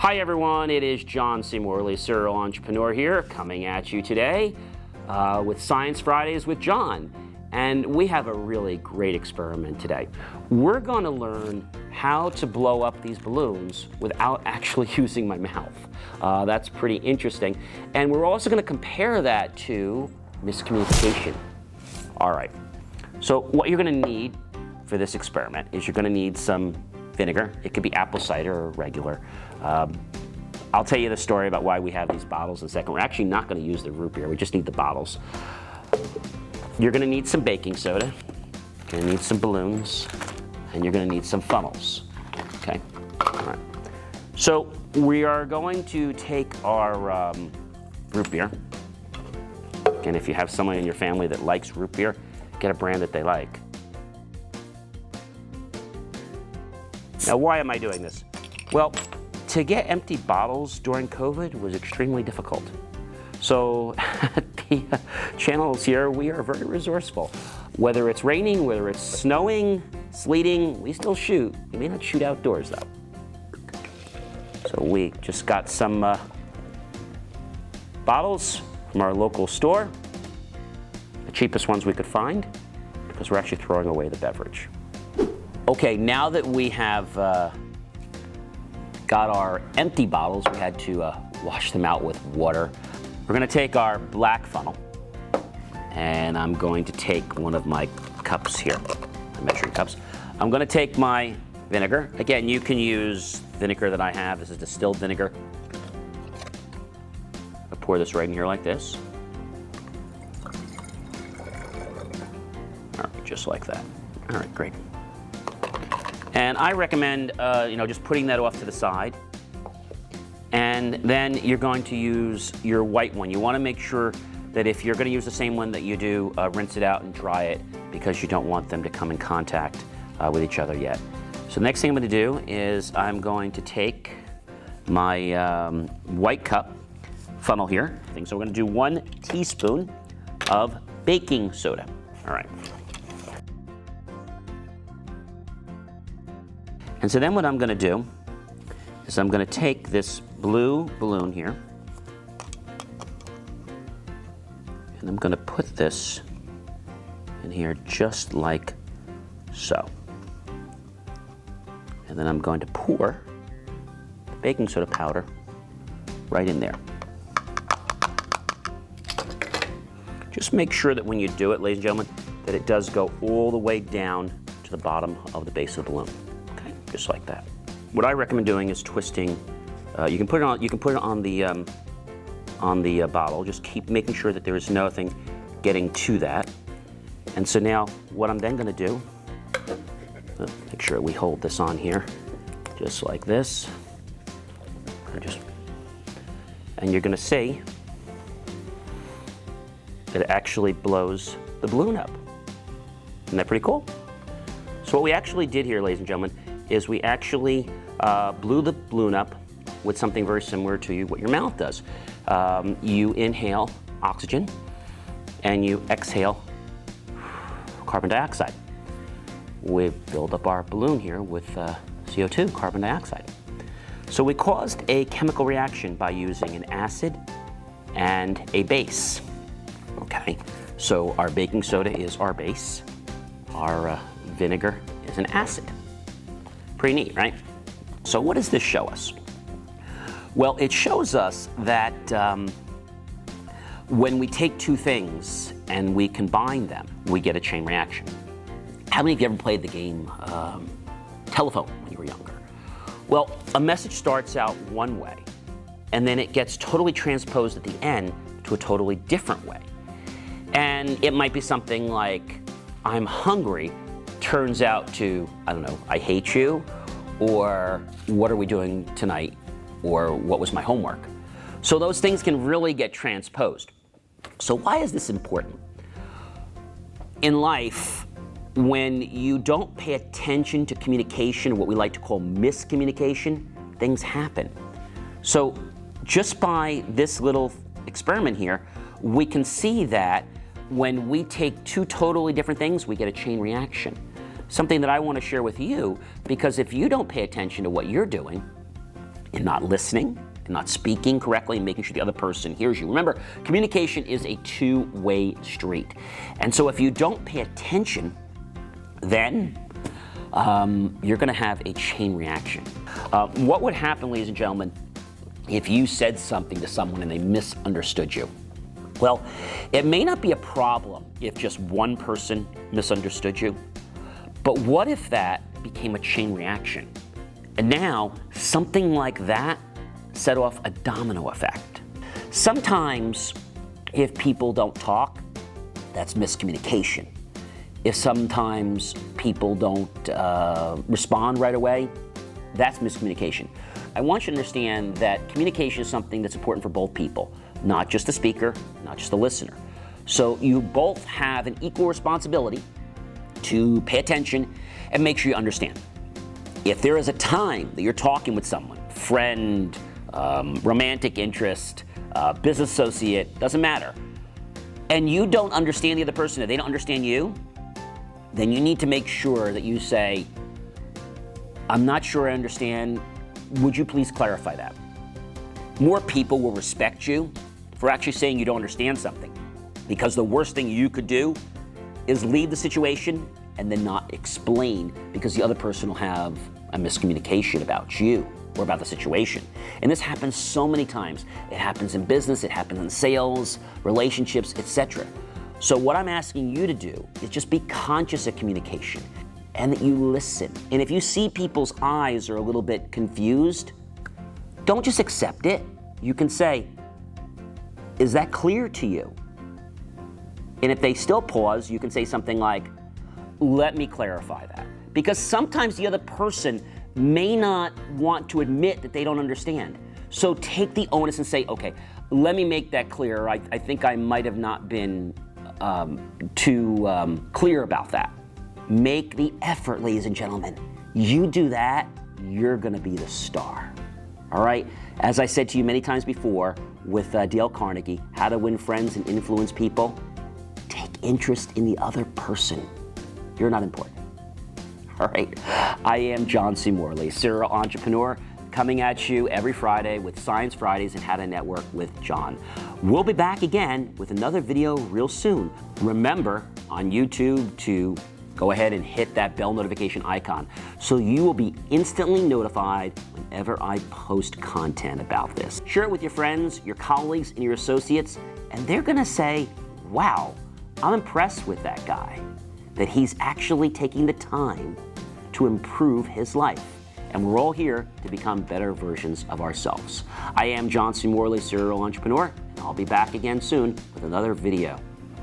Hi everyone, it is John C. Morley, serial entrepreneur here, coming at you today with Science Fridays with John. And we have a really great experiment today. We're going to learn how to blow up these balloons without actually using my mouth. That's pretty interesting. And we're also going to compare that to miscommunication. All right, so what you're going to need for this experiment is you're going to need some vinegar. It could be apple cider or regular. I'll tell you the story about why we have these bottles in a second. We're actually not going to use the root beer. We just need the bottles. You're going to need some baking soda. You're going to need some balloons. And you're going to need some funnels. Okay? All right. So we are going to take our root beer. And if you have someone in your family that likes root beer, get a brand that they like. Now, why am I doing this? Well, to get empty bottles during COVID was extremely difficult. So at the channels here, we are very resourceful. Whether it's raining, whether it's snowing, sleeting, we still shoot. We may not shoot outdoors though. So we just got some bottles from our local store, the cheapest ones we could find, because we're actually throwing away the beverage. Okay, now that we have got our empty bottles, we had to wash them out with water. We're going to take our black funnel, and I'm going to take one of my cups here, my measuring cups. I'm going to take my vinegar. Again, you can use vinegar that I have. This is distilled vinegar. I pour this right in here like this. All right, just like that. All right, great. And I recommend, just putting that off to the side. And then you're going to use your white one. You want to make sure that if you're going to use the same one that you do, rinse it out and dry it, because you don't want them to come in contact with each other yet. So the next thing I'm going to do is I'm going to take my white cup funnel here. So we're going to do 1 teaspoon of baking soda. All right. And so then what I'm going to do is I'm going to take this blue balloon here, and I'm going to put this in here just like so. And then I'm going to pour the baking soda powder right in there. Just make sure that when you do it, ladies and gentlemen, that it does go all the way down to the bottom of the base of the balloon. Just like that. What I recommend doing is twisting. You can put it on. You can put it on the bottle. Just keep making sure that there is nothing getting to that. And so now, what I'm then going to do, make sure we hold this on here, just like this. And you're going to see that it actually blows the balloon up. Isn't that pretty cool? So what we actually did here, ladies and gentlemen, is we actually blew the balloon up with something very similar to what your mouth does. You inhale oxygen and you exhale carbon dioxide. We build up our balloon here with CO2, carbon dioxide. So we caused a chemical reaction by using an acid and a base. Okay, so our baking soda is our base. Our vinegar is an acid. Pretty neat, right? So what does this show us? Well, it shows us that when we take two things and we combine them, we get a chain reaction. How many of you ever played the game telephone when you were younger? Well, a message starts out one way, and then it gets totally transposed at the end to a totally different way. And it might be something like, I'm hungry, turns out to, I don't know, I hate you, or what are we doing tonight, or what was my homework? So those things can really get transposed. So why is this important? In life, when you don't pay attention to communication, what we like to call miscommunication, things happen. So just by this little experiment here, we can see that when we take two totally different things, we get a chain reaction. Something that I want to share with you, because if you don't pay attention to what you're doing, in not listening, in not speaking correctly, and making sure the other person hears you. Remember, communication is a two-way street. And so if you don't pay attention, then you're going to have a chain reaction. What would happen, ladies and gentlemen, if you said something to someone and they misunderstood you? Well, it may not be a problem if just one person misunderstood you, but what if that became a chain reaction? And now, something like that set off a domino effect. Sometimes, if people don't talk, that's miscommunication. If sometimes people don't respond right away, that's miscommunication. I want you to understand that communication is something that's important for both people, not just the speaker, not just the listener. So you both have an equal responsibility to pay attention and make sure you understand. If there is a time that you're talking with someone, friend, romantic interest, business associate, doesn't matter, and you don't understand the other person, or they don't understand you, then you need to make sure that you say, I'm not sure I understand. Would you please clarify that? More people will respect you for actually saying you don't understand something, because the worst thing you could do is leave the situation and then not explain, because the other person will have a miscommunication about you or about the situation. And this happens so many times. It happens in business, it happens in sales, relationships, etc. So what I'm asking you to do is just be conscious of communication and that you listen. And if you see people's eyes are a little bit confused, don't just accept it. You can say, is that clear to you? And if they still pause, you can say something like, let me clarify that. Because sometimes the other person may not want to admit that they don't understand. So take the onus and say, okay, let me make that clear. I think I might have not been too clear about that. Make the effort, ladies and gentlemen. You do that, you're gonna be the star. All right? As I said to you many times before with Dale Carnegie, How to Win Friends and Influence People, take interest in the other person. You're not important. All right? I am John C. Morley, serial entrepreneur, coming at you every Friday with Science Fridays and How to Network with John. We'll be back again with another video real soon. Remember on YouTube to go ahead and hit that bell notification icon so you will be instantly notified whenever I post content about this. Share it with your friends, your colleagues, and your associates, and they're gonna say, wow, I'm impressed with that guy, that he's actually taking the time to improve his life. And we're all here to become better versions of ourselves. I am John C. Morley, serial entrepreneur, and I'll be back again soon with another video.